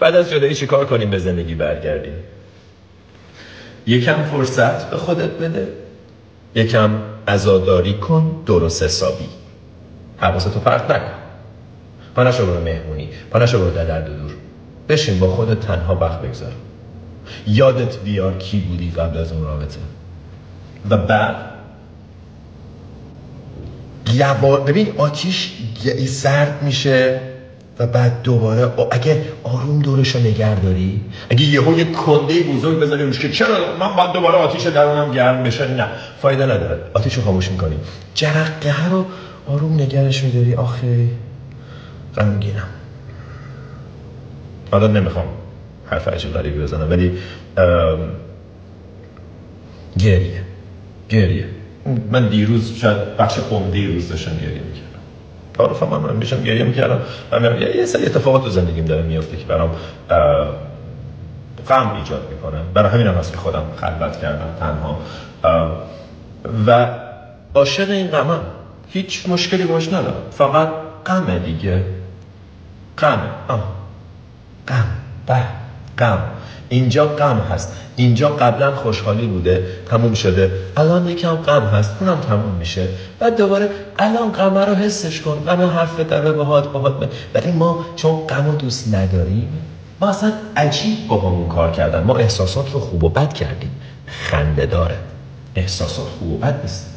بعد از جدایی چی کار کنیم به زندگی برگردیم؟ یکم فرصت به خودت بده، یکم عزاداری کن، درست حسابی حواستو پرت نکن. پا نشو برو مهمونی، پا نشو برو در درد و دور، بشین با خودت تنها وقت بگذار، یادت بیار کی بودی قبل از اون رابطه و بعد ببین آتیش سرد میشه و بعد دوباره اگه آروم دورشو نگه داری، اگه یه کنده بزرگ بذاری روش که چرا من باید دوباره آتیش درونم گرم بشه، نه فایده نداره، آتیشو خاموش میکنی، جرقه رو آروم نگرش میداری. آخه غمگینم، حالا نمیخوام حرف عجیب غریبی بزنم ولی گریه من دیروز شاید بخش عمده روز داشتم گریه میکردم، تعارف من میشم گریه میکردم. من یه سری اتفاقات تو زندگیم داره میفته که برام غم ایجاد میکنه، برای همینم هست که خودم خلوت کردم تنها و عاشق این غمم، هیچ مشکلی باش ندارم، فقط غمه دیگه، غم اینجا غم هست، اینجا قبلا خوشحالی بوده تموم شده، الان یکم غم هست اونم تموم میشه، بعد دوباره الان غم رو حسش کن، غم حرف داره باهات ولی ما چون غم رو دوست نداریم، ما اصلا عجیب با همون کار کردن، ما احساسات رو خوب و بد کردیم. خنده داره، احساسات خوب و بد نیست.